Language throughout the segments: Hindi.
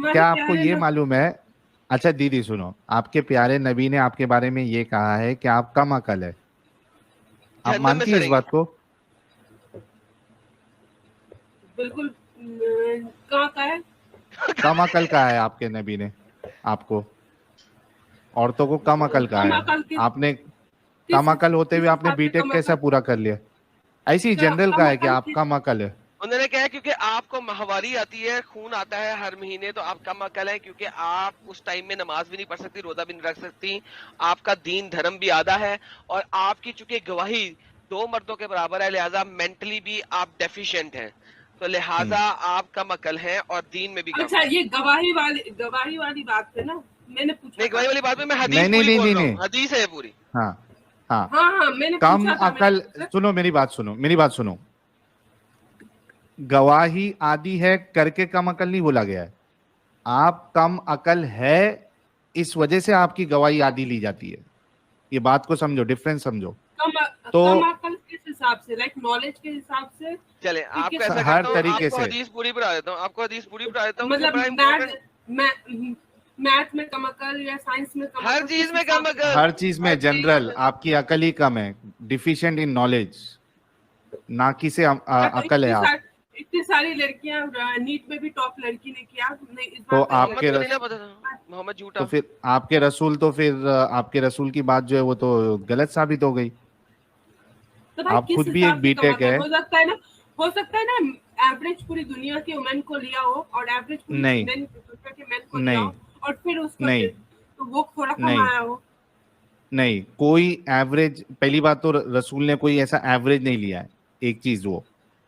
क्या आपको ये मालूम है? अच्छा दीदी सुनो, आपके प्यारे नबी ने आपके बारे में ये कहा है कि आप कम अकल है। आप मानती है इस बात को? बिल्कुल। कहाँ का है? कम अकल का है आपके नबी ने आपको, औरतों को कम अकल का है। आपने कम अकल होते हुए आपने बीटेक कैसा पूरा कर लिया? ऐसी जनरल का है कि आप कम अकल है। उन्होंने कहा क्योंकि आपको माहवारी आती है, खून आता है हर महीने, तो आप कम अकल है क्योंकि आप उस टाइम में नमाज भी नहीं पढ़ सकती, रोजा भी नहीं रख सकती, आपका दीन धर्म भी आधा है, और आपकी चूंकि गवाही 2 मर्दों के बराबर है, लिहाजा मेंटली भी आप डेफिशिएंट हैं, तो लिहाजा आप कम अकल हैं और दीन में भी कम। अच्छा, ये गवाही वाली बात है ना, मैंने पूछा। नहीं, गवाही वाली बात में मैं हदीस पूरी बोल रहा हूँ, हदीस है पूरी। हाँ हाँ हाँ, मैंने कम अकल। सुनो मेरी बात सुनो। गवाही आदि है करके कम अकल नहीं बोला गया है। आप कम अकल है इस वजह से आपकी गवाही आदि ली जाती है। ये बात को समझो, डिफरेंस समझो। तो कम अकल किस हिसाब से? लाइक नॉलेज के हिसाब से? चले आपको ऐसा हर करता हूँ, तरीके आपको से हदीस पूरी पढ़ा देता हूँ, मतलब मैथ में कम अकल या साइंस में कम अकल? हर चीज में कम अकल, हर चीज में जनरल आपकी अकल ही कम है, डिफिशिएंट इन नॉलेज, ना कि से अकल है आप। इतनी सारी लड़कियां नीट में भी टॉप लड़की ने किया, नहीं इस तो बात आपके मोहम्मद झूठा, तो फिर आपके रसूल की बात जो है वो तो गलत साबित हो गई। तो भाई आप किस खुद भी एक बीटेक है। हो सकता है ना एवरेज पूरी दुनिया के वुमेन को लिया हो और एवरेज पूरी नहीं मेन को लिया हो और फिर उसको नहीं तो वो थोड़ा कमाया हो। नहीं, कोई एवरेज, पहली बात तो रसूल ने कोई ऐसा एवरेज नहीं लिया है, एक चीज वो।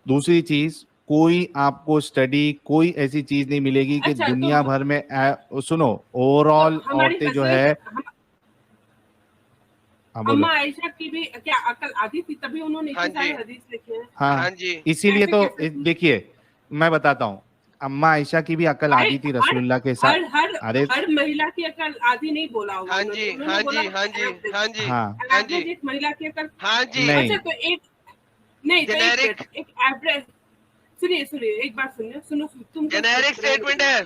दूसरी चीज, कोई आपको स्टडी, कोई ऐसी चीज नहीं मिलेगी कि अच्छा, दुनिया भर में सुनो, ओवरऑल तो औरतें जो है। अम्मा आयशा की भी क्या अकल आधी थी, तभी उन्होंने इतने सारे हदीस लिखे हैं। हाँ जी, इसीलिए तो देखिए मैं बताता हूँ, अम्मा आयशा की भी अकल आधी थी रसूलुल्लाह के साथ। हर महिला की अकल आधी नहीं बोला होगा। हाँ जी, हाँ जी, हाँ जी, हाँ जी, हाँ जी, एक महिला की अकल। हाँ जी। अच्छा, तो एक एवरेज, सुनिए एक बात सुनो तुम जेनेरिक स्टेटमेंट है।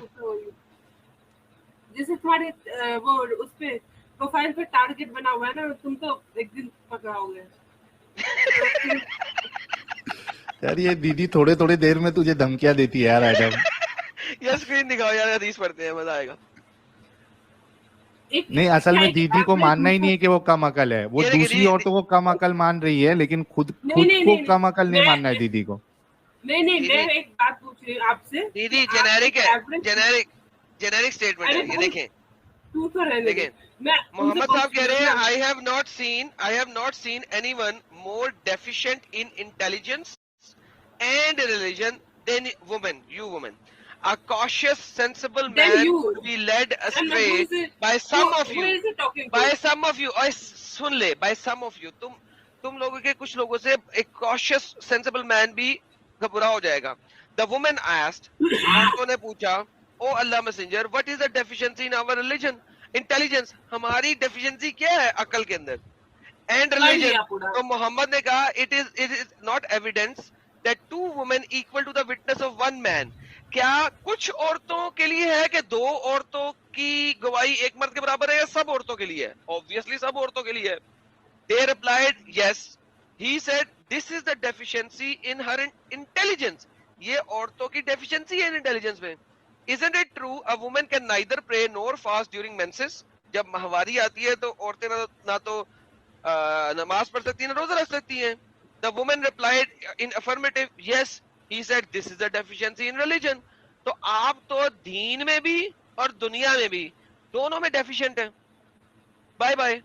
जैसे तुम्हारे वो उस पे प्रोफाइल पे टारगेट बना हुआ है ना, तुम तो एक दिन पकड़ाओगे। यार ये दीदी थोड़े थोड़े देर में तुझे धमकियां देती है यार एडम। यार स्क्रीन दिखाओ यार, हदीस पढ़ते हैं, मजा आएगा। नहीं, असल में दीदी को मानना ही नहीं है कि वो कम अकल है, वो दूसरी औरतों को कम अकल मान रही है, लेकिन खुद को कम अकल नहीं मानना है दीदी को। नहीं, मैं एक बात पूछ रही हूँ आपसे। दीदी जेनेरिक है, जेनेरिक स्टेटमेंट है ये, देखें। तू तो रहने दे। मोहम्मद साहब कह रहे हैं, I have not seen anyone more deficient in intelligence and religion than women, you women. A cautious, sensible man would be led astray by some of you. By some of you. और सुन ले, by some of you. तुम लोगों के कुछ लोगों से एक cautious, sensible man भी घबरा हो जाएगा. The woman asked, औरतों ने पूछा, ओ अल्लाह messenger, what is the deficiency in our religion? Intelligence. हमारी deficiency क्या है अकल के अंदर? And religion. तो मोहम्मद ने कहा, it is not evidence that 2 women equal to the witness of 1 man. क्या कुछ औरतों के लिए है कि 2 औरतों की गवाही एक मर्द के बराबर है, या सब औरतों के लिए है? Obviously सब औरतों के लिए है. They replied yes. He said this is the deficiency in her intelligence. ये औरतों की deficiency है intelligence में. Isn't it true a woman can neither pray nor fast during menses? जब माहवारी आती है तो औरतें ना तो नमाज पढ़ सकती हैं ना रोजा रख सकती हैं. The woman replied in affirmative, yes. He said, this is a deficiency in religion. तो आप तो दीन में भी और दुनिया में भी दोनों में डेफिशिएंट हैं. Bye bye.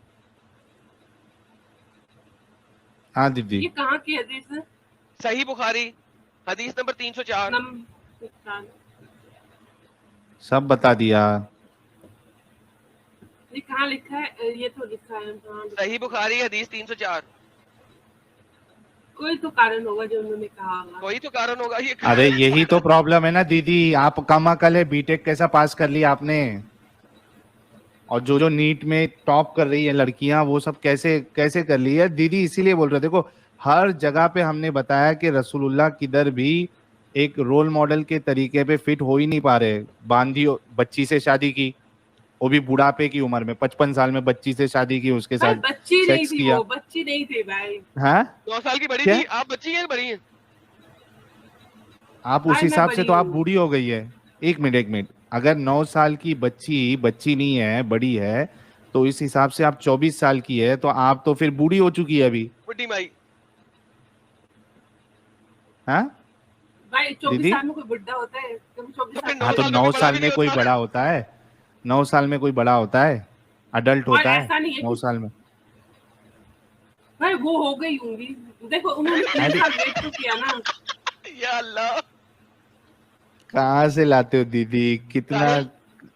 हाँ दीदी, ये कहाँ की हदीस है? सही बुखारी हदीस नंबर 304. सब बता दिया. ये कहाँ लिखा है? ये तो लिखा है सही बुखारी हदीस 304. कोई तो कारण होगा जो उन्होंने कहा होगा. कोई तो कारण होगा ये. अरे यही तो प्रॉब्लम है ना दीदी, आप कम अकल है, बीटेक कैसा पास कर लिया आपने? और जो नीट में टॉप कर रही है लड़कियां, वो सब कैसे कर ली है दीदी? इसीलिए बोल रहे, देखो हर जगह पे हमने बताया कि रसूलुल्लाह किधर भी एक रोल मॉडल के तरीके पे फिट हो ही नहीं पा रहे। बांधी बच्ची से शादी की, वो भी बुढ़ापे की उम्र में, 55 साल में बच्ची से शादी की, उसके भाई साथ बच्ची नहीं सेक्स थी, किया। वो बच्ची नहीं थी भाई। हाँ 9 साल की बड़ी क्या? थी, आप बच्ची हैं बड़ी हैं? आप भाई उस मैं हिसाब से बड़ी तो आप हूँ। बूढ़ी हो गई है। एक मिनट एक मिनट, अगर 9 साल की बच्ची बच्ची नहीं है, बड़ी है, तो इस हिसाब से आप 24 साल की है, तो आप तो फिर बूढ़ी हो चुकी है अभी। बुड्ढी माई। हाँ भाई 24 दीदी? साल में कोई बुढ़ा होता है? कभी 24 तो साल फिर में 9 हाँ तो कोई साल में 9 कोई बड़ा साल भी में नहीं कोई होता। बड़ा होता है? 9 साल में कोई बड़ा होता है? अडल्ट और होता है ऐसा नहीं है 9 कि साल में? भाई वो हो गई होंगी। देखो उन्होंने 3 अरे साल वेट तो किया ना। या अल्लाह। कहाँ से लाते हो दीदी, कितना? साहिल,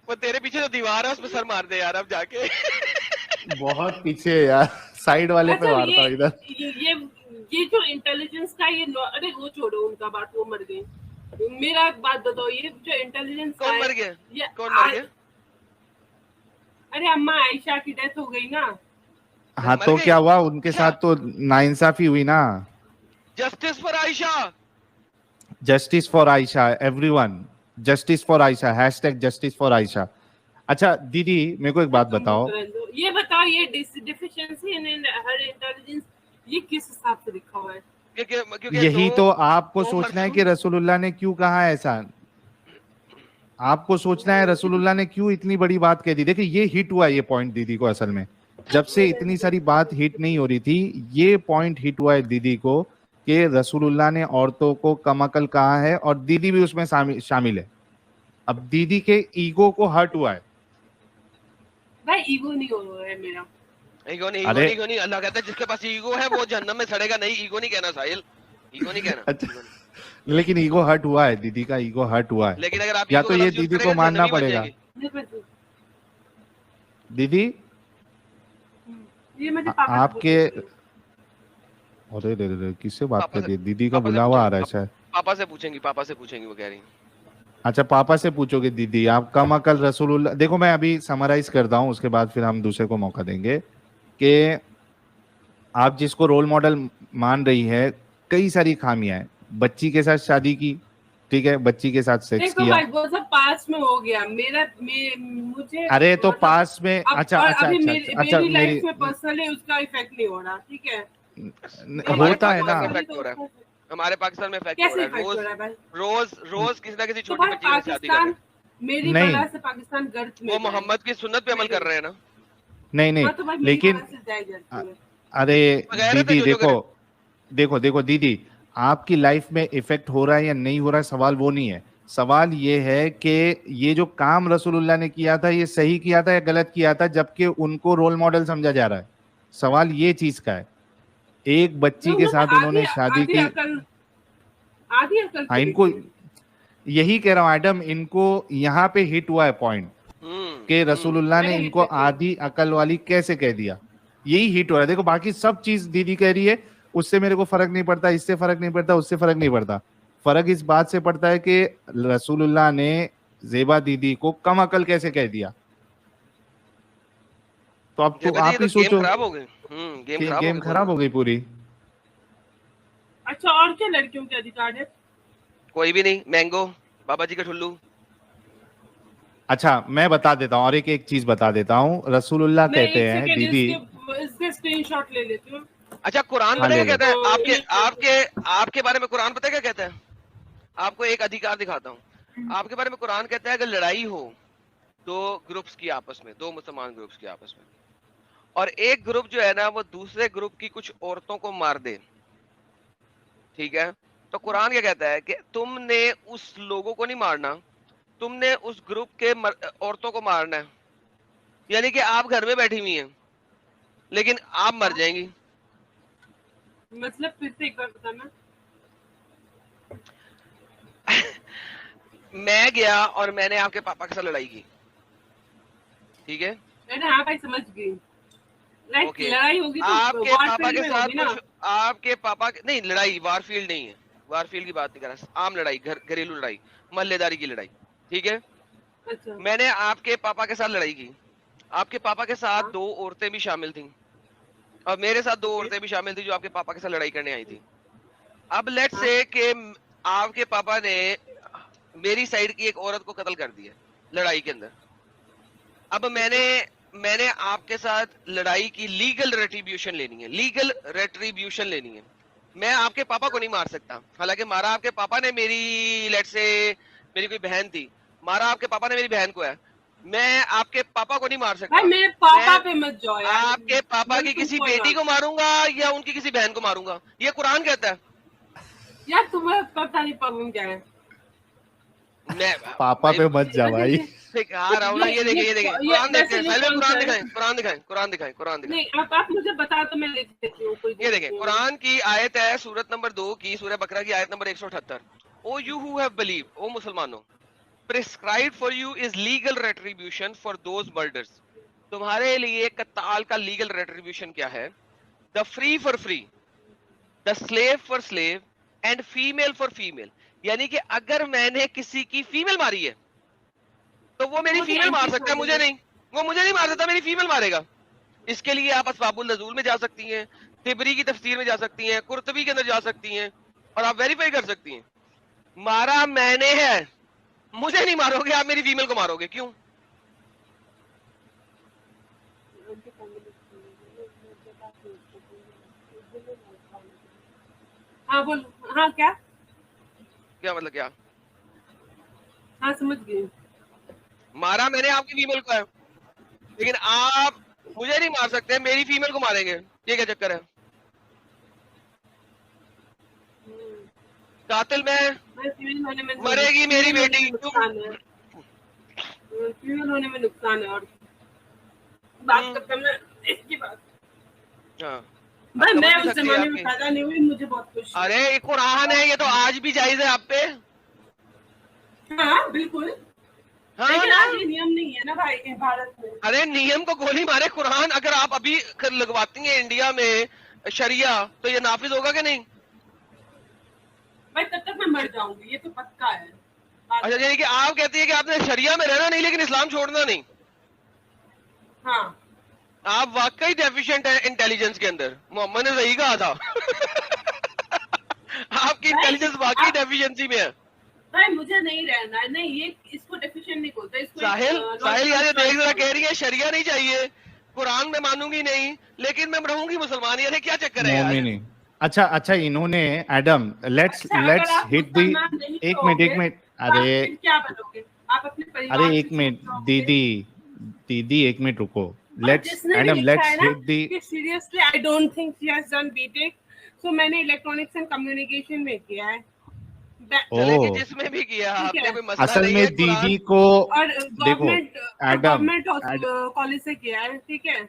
वो तेरे पीछे जो दीवार है उसमें सर मार दे यार अब जाके। बहुत पीछे है यार, साइड वाले पे अच्छा मारता हूँ इधर। ये जो इंटेलिजेंस का ये अरे वो छोड़ो उनका बात, वो मर गई। मेरा एक बात बताओ, ये जो इंटेलिजेंस का कौन मर है गया? ये कौन मर गया? अरे अम्मा आयशा की डेथ हो गई ना। हाँ मर तो गई? क्या हुआ, उनके अच्छा, साथ तो नाइंसाफी हुई ना। Justice for Ayesha. Justice for Ayesha everyone, justice for Ayesha, hashtag justice for Ayesha. अच्छा दीदी मेरे को एक बात बताओ, ये बताओ, ये डिफिशिएंसी इन हर इंटेलिजेंस ये किस हिसाब से लिखा हुआ है? क्योंकि यही तो आपको दो सोचना है मर्दों। कि रसूलुल्लाह ने क्यों कहा ऐसा। आपको सोचना है रसूलुल्लाह ने क्यों इतनी बड़ी बात कह दी। देखिए ये हिट हुआ ये पॉइंट दीदी को, असल में जब से इतनी सारी बात हिट नहीं हो रही थी, ये पॉइंट हिट हुआ है दीदी को कि रसूलुल्लाह ने औरतों को कम अकल कहा है, और दीदी भी उसमें शामिल है। अब दीदी के ईगो को हर्ट हुआ है। भाई ईगो नहीं हो रहा है मेरा। अरे ईगो नहीं, अल्लाह कहता है जिसके पास ईगो है वो जहन्नम में सड़ेगा। नहीं, ईगो नहीं कहना साहिल, ईगो नहीं कहना। अच्छा, लेकिन ईगो हर्ट हुआ है, दीदी का ईगो हर्ट हुआ है। लेकिन अगर आप या ईगो तो का ये लफ्ज यूज दीदी को करेंगे मानना जहन्नमी बन पड़ेगा। जाएंगे। दीदी ये मेरे पापा से आपके, पूछेंगे। अरे रे रे, किससे बात पापा कर से, रही है? दीदी का पापा से बुलावा आ पूछेंगे, रहा है शायद। पापा से पूछेंगी, पापा से पूछेंगी वो कह रही हैं। अच्छा पापा से पूछोगे दीदी आप कम अकल रसूलुल्लाह। देखो मैं अभी समराइज करता हूँ, उसके बाद फिर हम दूसरे को मौका देंगे कि आप जिसको रोल मॉडल मान रही है, कई सारी खामियां हैं। बच्ची के साथ शादी की, ठीक है, बच्ची के साथ सेक्स देखो किया। भाई वो सब पास में हो गया। मुझे अरे तो मतलब पास में, अब अच्छा और अच्छा अभी अच्छा मेरी अच्छा अच्छा, मेरी मेरी लाइफ में पर्सनली उसका इफेक्ट नहीं हो रहा, ठीक है? हमारे होता है ना। पाकिस्तान में इफेक्ट हो रहा है, हमारे पाकिस्तान में इफेक्ट हो कैसे रहा है। इफेक्ट हो रहा है भाई? रोज किसी ना किसी तो छोटी भाई बच्ची के साथ शादी कर रहे पाकिस्तान मेरी नहीं बला से पाकिस्तान गर्द में हैं। वो है। मोहम्मद की सुन्नत पे अमल कर रहे हैं ना। नहीं नहीं, हाँ तो भाई मेरी लेकिन बला से जाए जाती है। अरे गैरत है दीदी जो देखो, करे। देखो देखो दीदी, आपकी लाइफ में इफेक्ट हो रहा है या नहीं हो रहा है, सवाल वो नहीं है। सवाल ये है कि ये जो काम रसूलुल्लाह ने किया था, ये सही किया था या गलत किया था, जबकि उनको रोल मॉडल समझा जा रहा है। सवाल ये चीज का है। एक बच्ची के उन्होंने साथ आधी उन्होंने शादी आधी की। अकल आधी अकल हाँ तो इनको, देखी। यही कह रहा हूँ एडम, इनको यहाँ पे हिट हुआ है पॉइंट कि रसूलुल्लाह ने अरे इनको देखो आधी अकल वाली कैसे कह दिया। यही हिट हो रहा है। देखो बाकी सब चीज दीदी कह रही है, उससे मेरे को फर्क नहीं पड़ता, इससे फर्क नहीं पड़ता, उससे फर्क नहीं पड़ता। फर्क इस बात से पड़ता है कि रसूलुल्लाह ने जेबा दीदी को कम अकल कैसे कह दिया। तो अब तो जी, आप ये ही तो गेम सोचो खराब हो गई। गेम कि खराब हो गेम गई खराब हो गई पूरी। अच्छा और क्या लड़कियों के अधिकार है? कोई भी नहीं, मैंगो, बाबा जी का ठुल्लू। अच्छा मैं बता देता हूँ, और एक एक चीज बता देता हूँ। रसूलुल्लाह मैं कहते एक हैं सेकंड दीदी। इसके स्क्रीनशॉट ले लेती हूँ। अच्छा कुरान हाँ पता ले क्या लो। कहता है? आपके ये- आपके आपके बारे में कुरान पता है क्या कहता है? आपको एक अधिकार दिखाता हूँ। आपके बारे में कुरान कहता है अगर लड़ाई हो दो ग्रुप्स की आपस में, दो मुसलमान ग्रुप्स की आपस में, और एक ग्रुप जो है ना वो दूसरे ग्रुप की कुछ औरतों को मार दे, ठीक है, तो कुरान क्या कहता है कि तुमने उस लोगों को नहीं मारना, तुमने उस ग्रुप के औरतों को मारना है। यानी कि आप घर में बैठी हुई हैं लेकिन आप मर जाएंगी। मतलब फिर से एक बार बताना। मैं गया और मैंने आपके पापा के साथ लड़ाई की, ठीक है, मैंने हाँ भाई समझ गई। लाइक ओके, लड़ाई होगी तो आपके पापा वॉरफेयर के में साथ होगी ना। कुछ, आपके पापा के, नहीं लड़ाई वारफील्ड नहीं है, वारफील्ड की बात नहीं कर रहा, आम लड़ाई, घरेलू लड़ाई, मोहल्लेदारी की लड़ाई, ठीक है। अच्छा मैंने आपके पापा के साथ लड़ाई की, आपके पापा के साथ हाँ, 2 औरतें भी शामिल थी और मेरे साथ 2 ओके, औरतें भी शामिल थी जो आपके पापा के साथ लड़ाई करने आई थी। अब लेट्स हाँ, से कि आपके पापा ने मेरी साइड की एक औरत को कत्ल कर दिया लड़ाई के अंदर। अब मैंने आपके साथ लड़ाई की, लीगल रेट्रीब्यूशन लेनी है, लीगल रेट्रीब्यूशन लेनी है। मैं आपके पापा को नहीं मार सकता, हालांकि मारा आपके पापा ने मेरी, लेट्स से मेरी कोई बहन थी, मारा आपके पापा ने मेरी बहन को है, मैं आपके पापा को नहीं मार सकता। भाई मेरे पापा पे मत जाओ यार। आपके पापा की किसी बेटी को मारूंगा या उनकी किसी बहन को मारूंगा, ये कुरान कहता है। यार तुम्हें पता नहीं प्रॉब्लम क्या है। मैं पापा पे मत जा भाई। सिखा रहा हूँ ना, ये देखिए कुरान देखते हैं, पहले कुरान दिखाएं। नहीं आप मुझे बता तो मैं लिख देती हूँ। ये देखें, कुरान की आयत है सूरत नंबर 2 की, सूरह बकरा की आयत number 178। O you who have believe, O मुसलमानों, prescribed for you is legal retribution for those murders. तुम्हारे लिए कत्ताल का लीगल रेट्रीब्यूशन क्या है? The free for free, the slave for slave and female for female. यानी कि अगर मैंने किसी की फीमेल मारी है तो वो मेरी फीमेल मार सकता है, मुझे नहीं। वो मुझे नहीं मार सकता, मेरी फीमेल मारेगा। इसके लिए आप असबाबुल नज़ूल में जा सकती हैं, तिबरी की तफसीर में जा सकती हैं, कुर्तबी के अंदर जा सकती हैं और आप वेरीफाई कर सकती हैं। मारा मैंने है, मुझे नहीं मारोगे, आप मेरी फीमेल को मारोगे, क्यों? हाँ बोलो। हाँ क्या मतलब क्या? हाँ समझ गई। मारा मैंने आपकी फीमेल को है, लेकिन आप मुझे नहीं मार सकते, मेरी फीमेल को मारेंगे, ये क्या चक्कर है? कातिल मैं, मरेगी मेरी बेटी, फीमेल होने में नुकसान है। और बात करता मैं इसकी बात। हाँ भाई मैं उस जमाने में पैदा नहीं हुई, मुझे बहुत खुशी। अरे ये कुरान है, ये तो आज भी जायज है आप पे। हाँ बिल्कुल, हाँ लेकिन ना, आज ये नियम नहीं है ना भाई भारत में। अरे नियम को गोली मारे कुरान, अगर आप अभी लगवाती हैं इंडिया में शरिया तो ये नाफिज होगा कि नहीं? भाई तब तक मैं मर जाऊंगी, ये तो पक्का है। अच्छा, यानी कि आप कहती है कि आपने शरिया में रहना नहीं लेकिन इस्लाम छोड़ना नहीं। हाँ आप वाकई डेफिशिएंट है इंटेलिजेंस के अंदर, मोहम्मद ने सही कहा था। आपकी इंटेलिजेंस वाकई डेफिशिएंसी में है। भाई मुझे नहीं रहना है, नहीं ये इसको डेफिशिएंट नहीं बोलते, इसको साहिल यार देख जरा, कह रही है शरिया नहीं चाहिए, कुरान में मानूंगी नहीं लेकिन मैं रहूंगी मुसलमान, यार क्या चक्कर है यार? अच्छा इन्होंने एडम लेट्स हिट दी, एक मिनट, अरे क्या बनोगे आप अपने परिवार? अरे एक मिनट दीदी एक मिनट रुको। लेट्स एडम लेट्स हिट दी। Seriously I don't think she has done BTech, so मैंने इलेक्ट्रॉनिक्स एंड कम्युनिकेशन में किया है। जिसमें भी किया आपने कोई मसला असल नहीं में है, दीदी को और देखो गवर्नमेंट कॉलेज से किया है, ठीक है।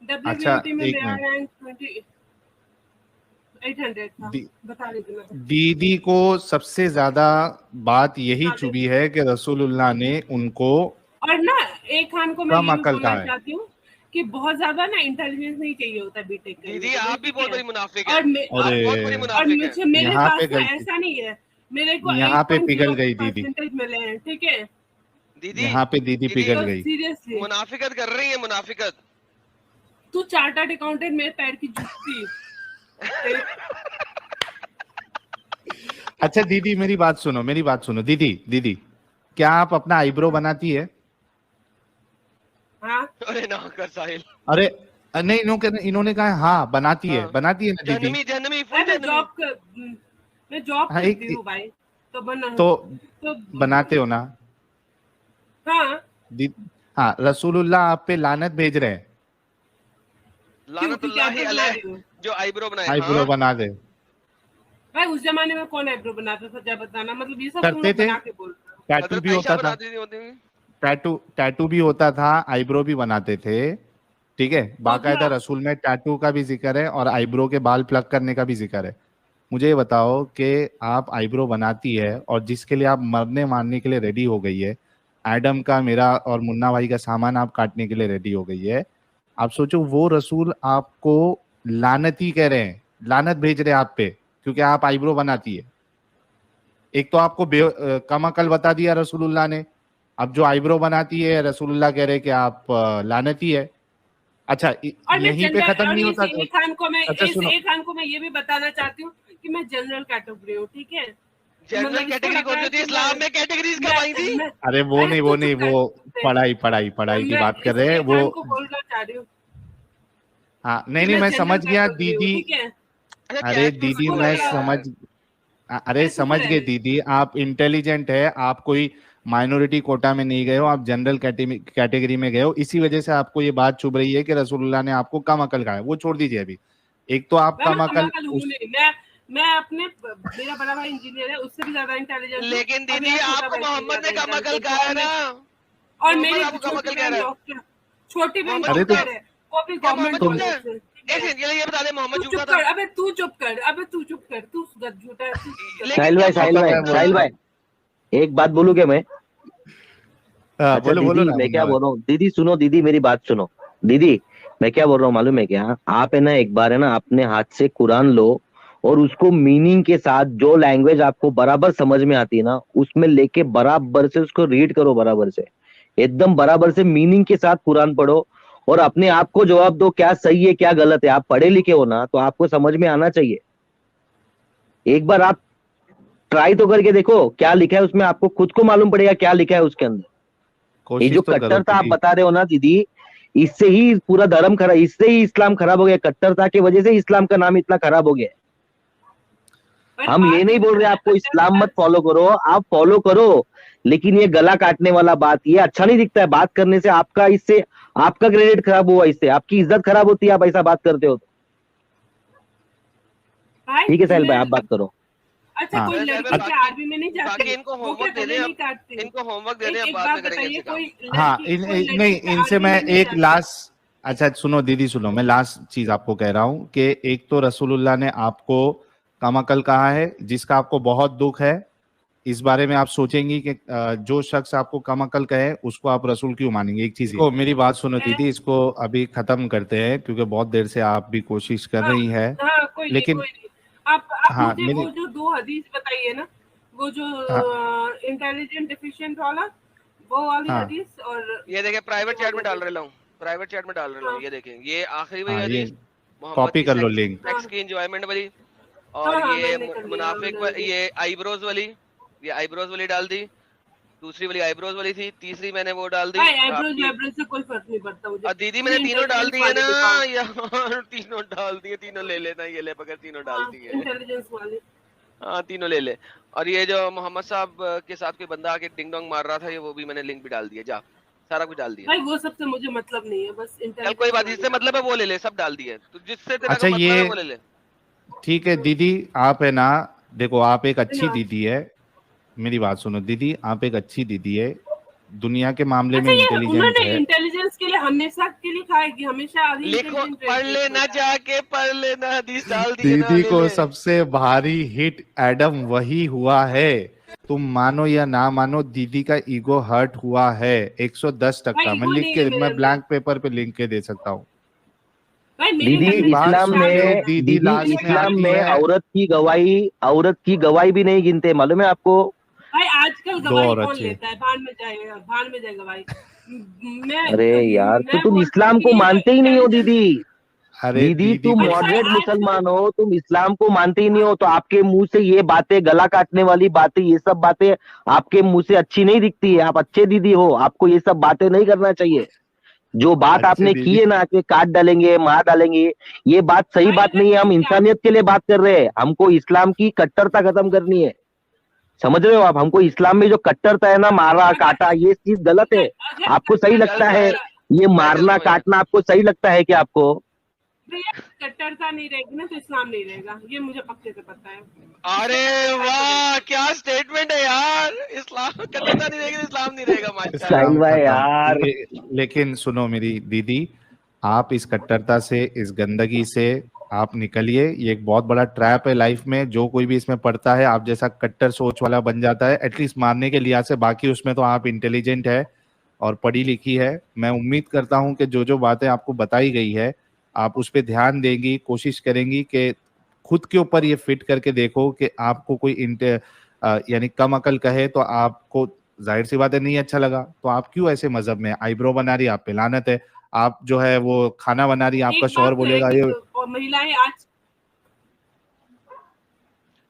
WBUT में मेरा रैंक 2800 था, बता रही थी मैं। दीदी को सबसे ज्यादा बात यही चुभी है कि रसूलुल्लाह ने उनको, और ना एक खान को मैं कम अकल बोलना चाहती हूँ कि बहुत ज्यादा ना इंटेलिजेंस नहीं चाहिए होता बीटेक के लिए। दीदी आप भी बहुत बड़ी मुनाफिक है, और मेरे पास ऐसा नहीं है, मेरे को यहाँ पे पिघल गई दीदी, मिले हैं, ठीक है दीदी, यहाँ पे दीदी पिघल गई। सीरियसली मुनाफिकत कर रही है, मुनाफिकत। तू चार्टर्ड अकाउंटेंट मेरे पैर की जूती। अच्छा दीदी मेरी बात सुनो दीदी क्या आप अपना आईब्रो बनाती है? हाँ? अरे ना कर साहिल, अरे नहीं इन्होंने कहा हाँ बनाती है ना दीदी। मैं जॉब करती हूँ भाई, तो बनाते हो ना? हाँ रसूलुल्लाह आप पे लानत भेज रहे हैं, लानतुल्लाहि अलैह, जो आईब्रो बनाए, आईब्रो बना दे। भाई उस जमाने में कौन आईब्रो बनाता था, क्या बताना, मतलब ये सब करते थे, टैटू भी होता था, टैटू भी होता था, आईब्रो भी बनाते थे, ठीक है। बाकायदा रसूल में टैटू का भी जिक्र है और आईब्रो के बाल प्लग करने का भी जिक्र है। मुझे ये बताओ कि आप आईब्रो बनाती है और जिसके लिए आप मरने मारने के लिए रेडी हो गई है, एडम का, मेरा और मुन्ना भाई का सामान आप काटने के लिए रेडी हो गई है, आप सोचो वो रसूल आपको लानती कह रहे हैं, लानत भेज रहे हैं आप पे क्योंकि आप आईब्रो बनाती है। एक तो आपको कम अकल बता दिया रसूलुल्लाह ने, अब जो आईब्रो बनाती है रसूलुल्लाह कह रहे कि आप लानती है। अच्छा यहीं पे खत्म नहीं होता। एक खान को मैं ये भी बताना चाहती हूँ कि मैं जनरल कैटेगरी हूँ, ठीक है। जनरल कैटेगरी कौन सी होती है? इस्लाम में कैटेगरीज कब आई थी? अरे वो नहीं, वो पढ़ाई की बात कर रहे हैं वो। बोलना चाह रही हूँ। हाँ नहीं, मैं समझ गया दीदी। ठीक है, अरे दीदी मैं समझ गए दीदी, आप इंटेलिजेंट है, आप कोई माइनॉरिटी कोटा में नहीं गए हो, आप जनरल कैटेगरी में गए हो, इसी वजह से आपको ये बात चुभ रही है कि रसूलुल्लाह ने आपको कम अकल कहा है। वो छोड़ दीजिए अभी। एक तो आप कम अकल, मैं अपने, मेरा बड़ा भाई इंजीनियर है, उससे भी ज्यादा इंटेलिजेंट। लेकिन दीदी आपको मोहम्मद ने कम अकल कहा है ना, और मेरी छोटी बहन डॉक्टर, छोटी बहन डॉक्टर है, वो भी गवर्नमेंट कॉलेज से। ये बता दे मोहम्मद झूठा था। अबे तू चुप कर, तू झूठा है। साहिल भाई एक बात बोलूं क्या मैं? अच्छा बोलो दीदी, मैं क्या बोल रहा हूँ, दीदी सुनो, दीदी मेरी बात सुनो। दीदी मैं क्या बोल रहा हूँ मालूम है क्या? आप है ना, एक बार है ना अपने हाथ से कुरान लो और उसको मीनिंग के साथ, जो लैंग्वेज आपको बराबर समझ में आती है ना, उसमें लेके बराबर से उसको रीड करो, बराबर से, एकदम बराबर से मीनिंग के साथ कुरान पढ़ो और अपने आप को जवाब दो क्या सही है क्या गलत है। आप पढ़े लिखे हो ना, तो आपको समझ में आना चाहिए। एक बार आप ट्राई तो करके देखो क्या लिखा है उसमें, आपको खुद को मालूम पड़ेगा क्या लिखा है उसके अंदर। ये जो कट्टरता आप बता रहे हो ना दीदी, इससे ही पूरा धर्म खराब, इससे ही इस्लाम खराब हो गया। कट्टरता की वजह से इस्लाम का नाम इतना खराब हो गया। हम ये नहीं बोल रहे आपको इस्लाम मत फॉलो करो, आप फॉलो करो, लेकिन ये गला काटने वाला बात, ये अच्छा नहीं दिखता है। बात करने से आपका, इससे आपका क्रेडिट खराब हुआ, इससे आपकी इज्जत खराब होती है, आप ऐसा बात करते हो तो। ठीक है साहिल भाई, आप बात करो। अच्छा कोई लड़की आर्मी में नहीं जाती, इनको होमवर्क दे दे, अब बाद में करेंगे। हाँ नहीं, इनसे मैं एक लास्ट, अच्छा सुनो दीदी सुनो, मैं लास्ट चीज आपको कह रहा हूँ कि एक तो रसूलुल्लाह ने आपको कम अकल कहा है, जिसका आपको बहुत दुख है। इस बारे में आप सोचेंगी कि जो शख्स आपको कम अकल कहे उसको आप रसूल क्यों मानेंगे। एक चीज, मेरी बात सुनो दीदी, इसको अभी खत्म करते हैं क्योंकि बहुत देर से आप भी कोशिश कर रही है। लेकिन आप मुझे वो जो 2 हदीस बताइए ना, वो जो इंटेलिजेंट डिफिशिएंट वाला, वो वाली हदीस। और ये देखें प्राइवेट चैट में डाल रहा हूँ, ये देखें, ये आखिरी वाली हदीस कॉपी कर लो लिंक, सेक्स की एंजॉयमेंट वाली, और ये मुनाफिक, ये आईब्रोज वाली डाल दी, दूसरी वाली आईब्रोज वाली थी, तीसरी मैंने वो डाल दी। आईब्रोज से कोई फर्क नहीं पड़ता मुझे। दीदी मैंने तीनों डाल दिए ना यार, तीनों डाल दिए, तीनों ले लेना, ये ले पकड़, तीनों डाल दिए। इंटेलिजेंस वाले, हाँ तीनों ले ले। और ये जो मोहम्मद साहब के साथ कोई बंदा आके डिंग डोंग मार रहा था, ये वो भी मैंने लिंक भी डाल दिया, जा सारा कुछ डाल दिया भाई। वो सबसे मुझे मतलब नहीं है, बस चल कोई बात, जिससे मतलब है वो ले ले, सब डाल दिए, तो जिससे तेरा अच्छा मतलब है वो ले ले। ठीक है दीदी, आप है ना, देखो आप एक अच्छी दीदी है, मेरी बात सुनो दीदी, आप एक अच्छी दीदी है, दुनिया के मामले में इंटेलिजेंट है। इंटेलिजेंस के लिए हमेशा के लिए खाएगी, हमेशा लिखो, पढ़ लेना, जाके पढ़ लेना, हदीस डाल दी। दीदी को सबसे भारी हिट एडम वही हुआ है, तुम मानो या ना मानो, दीदी का ईगो हर्ट हुआ है 110%। मैं लिख के, मैं ब्लैंक पेपर पे लिख के दे सकता हूँ। दीदी इस्लाम में औरत की गवाही भी नहीं गिनते, मालूम है आपको? भाई आजकल गवाही कौन लेता है? भाड़ में जाए गवाही। अरे यार, तो तुम इस्लाम को मानते ही नहीं हो दीदी। दीदी तुम मॉडरेट मुसलमान हो, तुम इस्लाम को मानते ही नहीं हो, तो आपके मुंह से ये बातें, गला काटने वाली बातें, ये सब बातें आपके मुंह से अच्छी नहीं दिखती है। आप अच्छे दीदी हो, आपको ये सब बातें नहीं करना चाहिए। जो बात आपने की है ना कि काट डालेंगे, मार डालेंगे, ये बात सही बात नहीं है। हम इंसानियत के लिए बात कर रहे हैं, हमको इस्लाम की कट्टरता खत्म करनी है, समझ रहे हो आप? हमको इस्लाम में जो कट्टरता है ना, मारा काटा, ये चीज गलत है। आपको सही लगता है ये मारना काटना? आपको सही लगता है कि आपको? कट्टरता नहीं रहेगी ना तो इस्लाम नहीं रहेगा, ये मुझे पक्के से पता है। अरे वाह, क्या स्टेटमेंट है यार, इस्लाम कट्टरता नहीं रहेगी, इस्लाम नहीं रहेगा। माशाल्लाह यार। लेकिन सुनो मेरी दीदी, आप इस कट्टरता से, इस गंदगी से आप निकलिए। ये एक बहुत बड़ा ट्रैप है लाइफ में, जो कोई भी इसमें पड़ता है आप जैसा कट्टर सोच वाला बन जाता है, एटलीस्ट मारने के लिहाज से। बाकी उसमें तो आप इंटेलिजेंट है और पढ़ी लिखी है। मैं उम्मीद करता हूं कि जो जो बातें आपको बताई गई है आप उस पर ध्यान देंगी, कोशिश करेंगी कि खुद के ऊपर ये फिट करके देखो कि आपको कोई यानी कम अकल कहे तो आपको जाहिर सी बात है नहीं अच्छा लगा, तो आप क्यों ऐसे मजहब में आईब्रो बना रही, आप पे लानत है। आप जो है वो खाना बना रही, आपका शौहर बोलेगा ये महिलाएं आज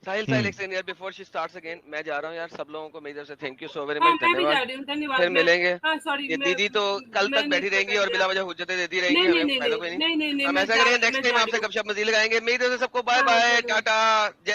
साहिल साहिल एक सेकंड यार, बिफोर शी स्टार्ट्स अगेन, मैं जा रहा हूँ यार, सब लोगों को मेरी तरफ से थैंक यू सो वेरी हाँ, मच, मैं भी जा धन्यवाद। रही हूँ, धन्यवाद। फिर मिलेंगे। सॉरी, ये दीदी तो कल तक बैठी रहेंगी और बिला वजह हुज्जतें देती रहेंगी, नहीं, हमें नहीं, फायदा कोई नहीं, नहीं, नहीं। नहीं, हम मैं ऐसा जा- करेंगे, मैं नेक्स्ट जा टाइम रही आपसे हूँ। गपशप मजीद लगाएंगे। मेरी तरफ से सबको बाय हाँ, बाय, चलो। टाटा, जय